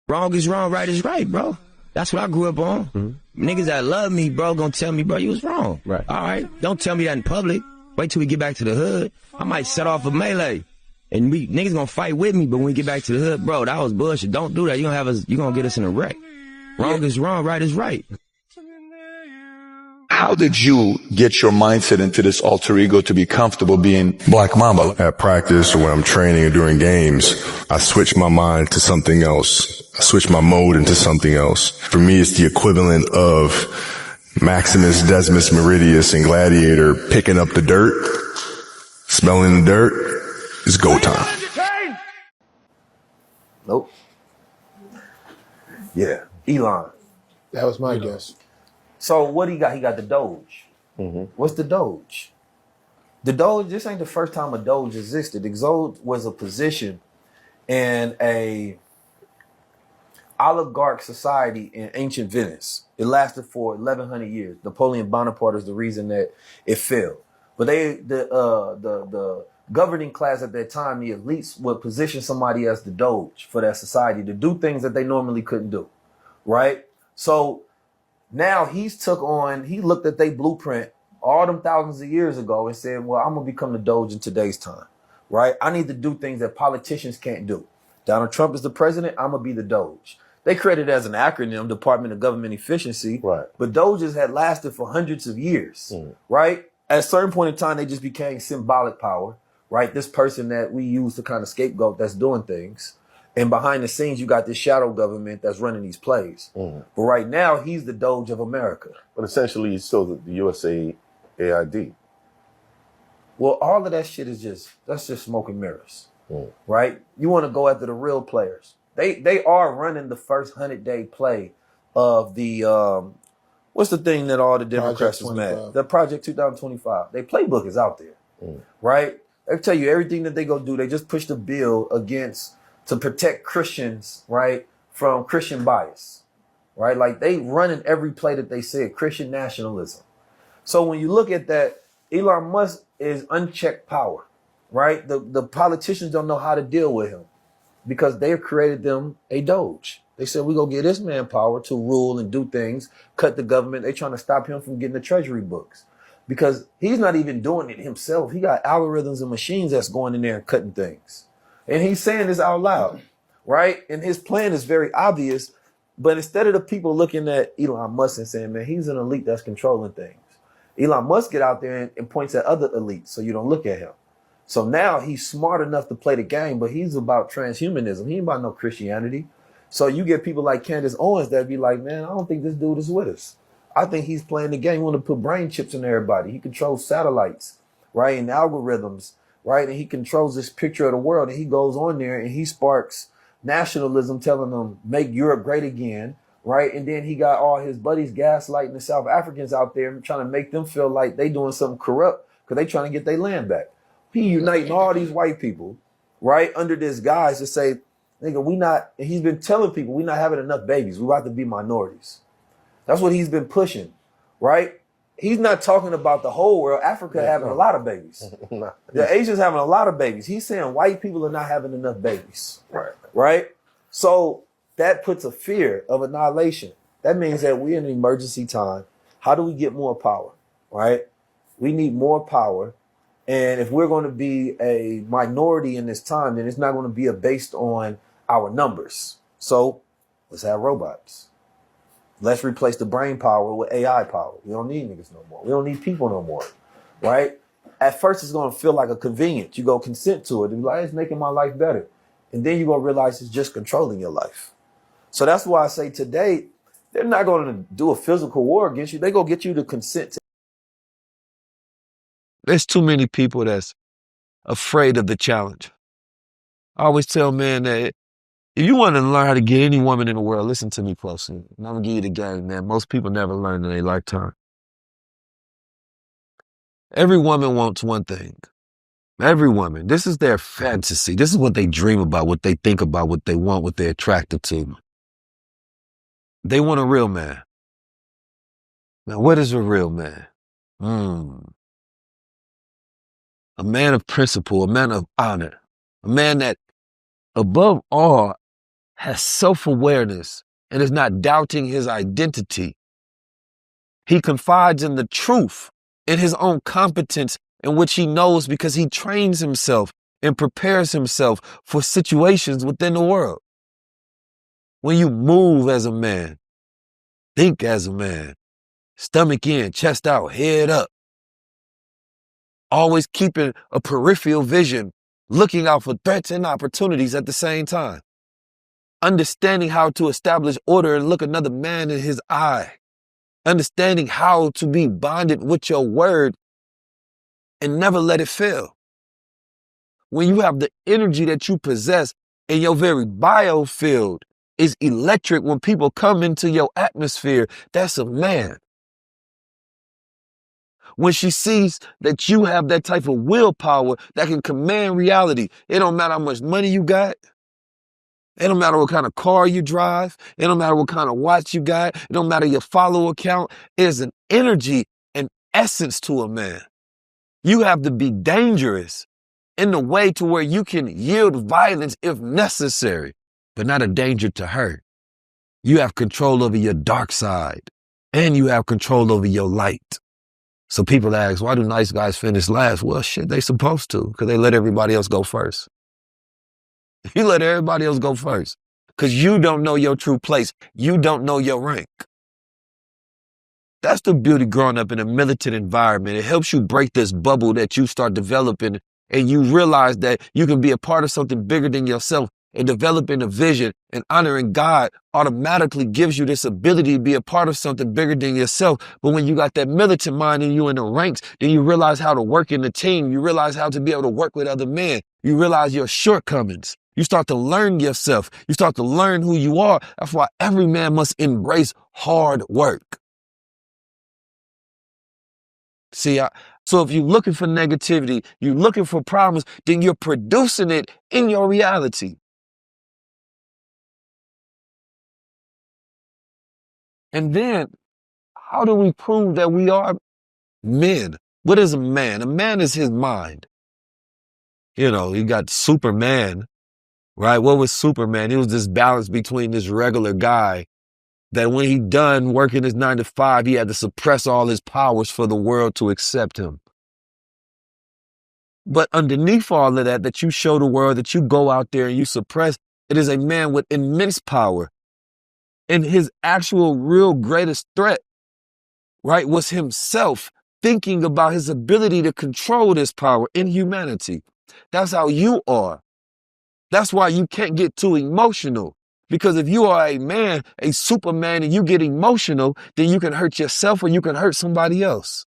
Wrong is wrong, right is right, bro. That's what I grew up on. Niggas that love me, bro, gonna tell me, bro, you was wrong. Right. All right. Don't tell me that in public. Wait till we get back to the hood. I might set off a melee. And niggas gonna fight with me, but when we get back to the hood, bro, that was bullshit. Don't do that. You gonna get us in a wreck. Wrong is wrong, right is right. How did you get your mindset into this alter ego to be comfortable being Black Mamba? At practice or when I'm training or during games, I switch my mind to something else. I switch my mode into something else. For me, it's the equivalent of Maximus Decimus Meridius and Gladiator picking up the dirt, smelling the dirt. It's go time. Nope. Yeah, Elon. That was my guess. So what he got? He got the Doge. What's the Doge? The Doge, this ain't the first time a Doge existed. The Doge was a position in a oligarch society in ancient Venice. It lasted for 1,100 years. Napoleon Bonaparte is the reason that it failed. But the governing class at that time, the elites, would position somebody as the Doge for that society to do things that they normally couldn't do, right? So now he looked at their blueprint all them thousands of years ago and said, well, I'm going to become the Doge in today's time, right? I need to do things that politicians can't do. Donald Trump is the president. I'm going to be the Doge. They created it as an acronym, Department of Government Efficiency. Right. But Doges had lasted for hundreds of years, right? At a certain point in time, they just became symbolic power, right? This person that we use to kind of scapegoat that's doing things. And behind the scenes, you got this shadow government that's running these plays. But right now, he's the Doge of America. But essentially, he's still the USA AID. Well, all of that shit that's just smoke and mirrors, right? You want to go after the real players. They are running the first 100-day play of the, what's the thing that all the Democrats is mad? The Project 2025. Their playbook is out there, right? They tell you everything that they go do. They just push the bill to protect Christians, right, from Christian bias, right? Like they running every play that they said, Christian nationalism. So when you look at that, Elon Musk is unchecked power, right? The politicians don't know how to deal with him because they created them a Doge. They said, we're going to give this man power to rule and do things, cut the government. They're trying to stop him from getting the treasury books because he's not even doing it himself. He got algorithms and machines that's going in there and cutting things. And he's saying this out loud, right? And his plan is very obvious. But instead of the people looking at Elon Musk and saying, man, he's an elite that's controlling things, Elon Musk get out there and points at other elites so you don't look at him. So now he's smart enough to play the game, but he's about transhumanism. He ain't about no Christianity. So you get people like Candace Owens that be like, man, I don't think this dude is with us. I think he's playing the game. He want to put brain chips in everybody. He controls satellites, right, and algorithms, right? And he controls this picture of the world. And he goes on there and he sparks nationalism, telling them, make Europe great again, right? And then he got all his buddies gaslighting the South Africans out there and trying to make them feel like they doing something corrupt because they trying to get their land back. He uniting all these white people, right, under this guise to say, nigga, he's been telling people we not having enough babies. We about to be minorities. That's what he's been pushing, right? He's not talking about the whole world. Africa having a lot of babies. The Asians having a lot of babies. He's saying white people are not having enough babies, right? So that puts a fear of annihilation. That means that we're in an emergency time. How do we get more power, right? We need more power. And if we're going to be a minority in this time, then it's not going to be based on our numbers. So let's have robots. Let's replace the brain power with AI power. We don't need niggas no more. We don't need people no more, right? At first, it's going to feel like a convenience. You go consent to it and be like, it's making my life better. And then you're going to realize it's just controlling your life. So that's why I say today, they're not going to do a physical war against you. They're going to get you to consent to. There's too many people that's afraid of the challenge. I always tell men that if you want to learn how to get any woman in the world, listen to me closely. And I'm going to give you the game, man. Most people never learn in their lifetime. Every woman wants one thing. Every woman. This is their fantasy. This is what they dream about, what they think about, what they want, what they're attracted to. They want a real man. Now, what is a real man? A man of principle, a man of honor, a man that, above all, has self-awareness and is not doubting his identity. He confides in the truth, in his own competence, in which he knows because he trains himself and prepares himself for situations within the world. When you move as a man, think as a man, stomach in, chest out, head up, always keeping a peripheral vision, looking out for threats and opportunities at the same time, understanding how to establish order and look another man in his eye, understanding how to be bonded with your word and never let it fail. When you have the energy that you possess in your very biofield is electric, when people come into your atmosphere, that's a man. When she sees that you have that type of willpower that can command reality, it don't matter how much money you got. It don't matter what kind of car you drive. It don't matter what kind of watch you got. It don't matter your follower count. There's an energy and essence to a man. You have to be dangerous in the way to where you can yield violence if necessary, but not a danger to her. You have control over your dark side and you have control over your light. So people ask, why do nice guys finish last? Well, shit, they supposed to, because they let everybody else go first. You let everybody else go first because you don't know your true place. You don't know your rank. That's the beauty growing up in a militant environment. It helps you break this bubble that you start developing, and you realize that you can be a part of something bigger than yourself, and developing a vision and honoring God automatically gives you this ability to be a part of something bigger than yourself. But when you got that militant mind and you in the ranks, then you realize how to work in the team. You realize how to be able to work with other men. You realize your shortcomings. You start to learn yourself. You start to learn who you are. That's why every man must embrace hard work. See, so if you're looking for negativity, you're looking for problems, then you're producing it in your reality. And then, how do we prove that we are men? What is a man? A man is his mind. You know, you got Superman, right? What was Superman? He was this balance between this regular guy that when he done working his 9 to 5, he had to suppress all his powers for the world to accept him. But underneath all of that, that you show the world, that you go out there and you suppress, it is a man with immense power. And his actual real greatest threat, right, was himself thinking about his ability to control this power in humanity. That's how you are. That's why you can't get too emotional. Because if you are a man, a Superman, and you get emotional, then you can hurt yourself or you can hurt somebody else.